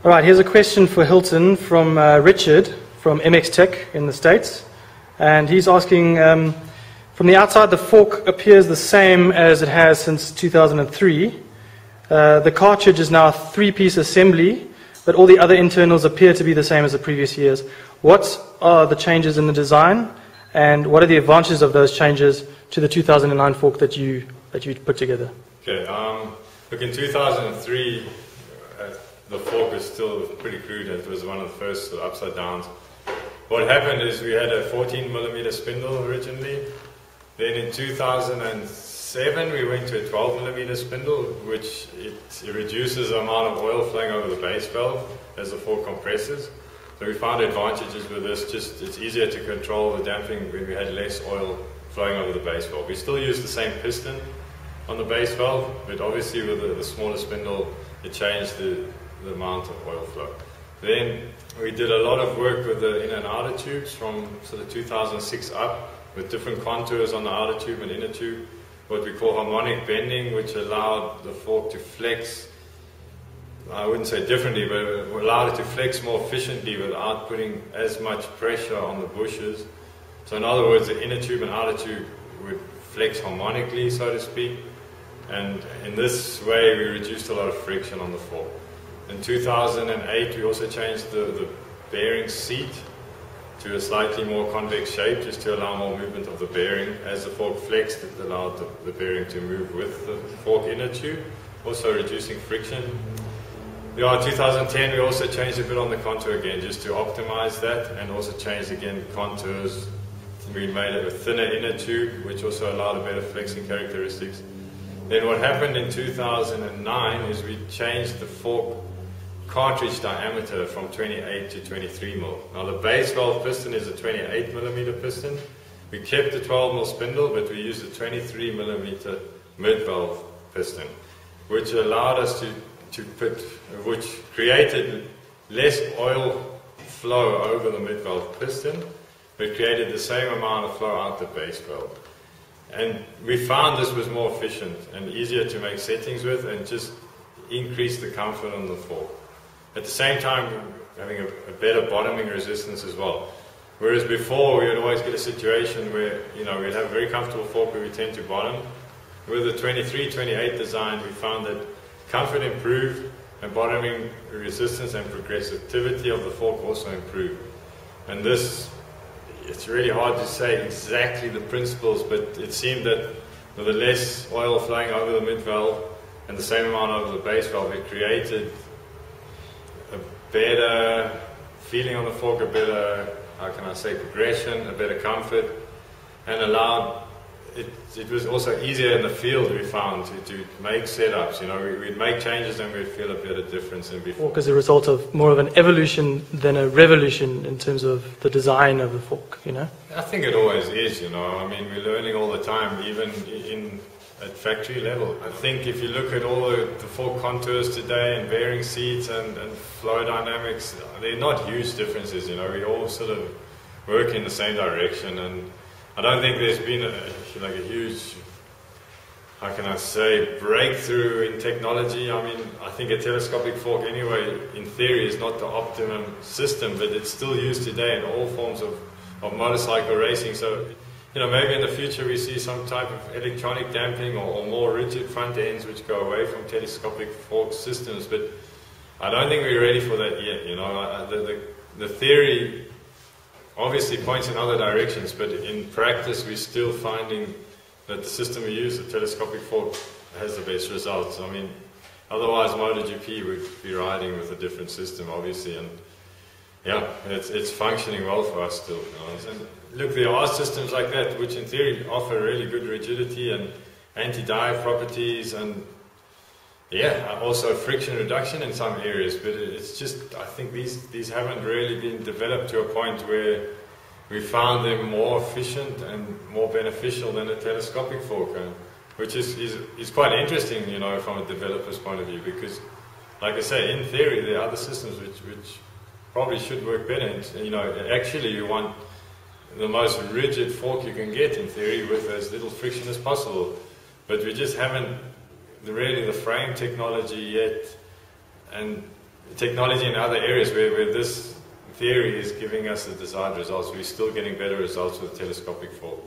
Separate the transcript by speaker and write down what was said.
Speaker 1: All right, here's a question for Hilton from Richard from MX Tech in the States. And he's asking, from the outside, the fork appears the same as it has since 2003. The cartridge is now a 3-piece assembly, but all the other internals appear to be the same as the previous years. What are the changes in the design, and what are the advantages of those changes to the 2009 fork that you put together?
Speaker 2: Okay, look, in 2003, the fork was still pretty crude. It was one of the first upside downs. What happened is we had a 14mm spindle originally. Then in 2007 we went to a 12mm spindle, which it reduces the amount of oil flowing over the base valve as the fork compresses. So we found advantages with this. Just it's easier to control the damping when we had less oil flowing over the base valve. We still use the same piston on the base valve, but obviously with the smaller spindle it changed the amount of oil flow. Then we did a lot of work with the inner and outer tubes from sort of 2006 up, with different contours on the outer tube and inner tube, what we call harmonic bending, which allowed the fork to flex, I wouldn't say differently, but it allowed it to flex more efficiently without putting as much pressure on the bushes. So in other words, the inner tube and outer tube would flex harmonically, so to speak, and in this way we reduced a lot of friction on the fork. In 2008 we also changed the bearing seat to a slightly more convex shape, just to allow more movement of the bearing. As the fork flexed, it allowed the bearing to move with the fork inner tube, also reducing friction. In 2010 we also changed a bit on the contour again, just to optimize that, and also changed again contours. We made it a thinner inner tube, which also allowed a better flexing characteristics. Then what happened in 2009 is we changed the fork cartridge diameter from 28 to 23 mm. Now the base valve piston is a 28mm piston. We kept the 12mm spindle, but we used a 23mm mid-valve piston, which allowed us which created less oil flow over the mid-valve piston, but created the same amount of flow out the base valve. And we found this was more efficient and easier to make settings with, and just increased the comfort on the fork. At the same time, having a better bottoming resistance as well. Whereas before, we would always get a situation where, we'd have a very comfortable fork where we tend to bottom. With the 23-28 design, we found that comfort improved, and bottoming resistance and progressivity of the fork also improved. And this, it's really hard to say exactly the principles, but it seemed that with the less oil flowing over the mid-valve and the same amount over the base valve, it created a better feeling on the fork, a better, how can I say, progression, a better comfort, and allowed, it was also easier in the field, we found, to make setups. We'd make changes and we'd feel a better difference than before.
Speaker 1: Fork is a result of more of an evolution than a revolution in terms of the design of the fork,
Speaker 2: I think it always is, we're learning all the time, even at factory level. I think if you look at all the fork contours today and bearing seats and flow dynamics, they're not huge differences. We all sort of work in the same direction, and I don't think there's been a huge, how can I say, breakthrough in technology. I think a telescopic fork anyway, in theory, is not the optimum system, but it's still used today in all forms of motorcycle racing. So maybe in the future we see some type of electronic damping or more rigid front ends which go away from telescopic fork systems, but I don't think we're ready for that yet. The theory obviously points in other directions, but in practice we're still finding that the system we use, the telescopic fork, has the best results. Otherwise MotoGP would be riding with a different system, obviously, and yeah, it's functioning well for us still. And look, there are systems like that which in theory offer really good rigidity and anti-dive properties, and also friction reduction in some areas, but it's just, I think these haven't really been developed to a point where we found them more efficient and more beneficial than a telescopic fork, which is quite interesting, from a developer's point of view, because, like I say, in theory there are other systems which probably should work better. Actually you want the most rigid fork you can get, in theory, with as little friction as possible, but we just haven't really the frame technology yet, and technology in other areas where this theory is giving us the desired results. We're still getting better results with telescopic fork.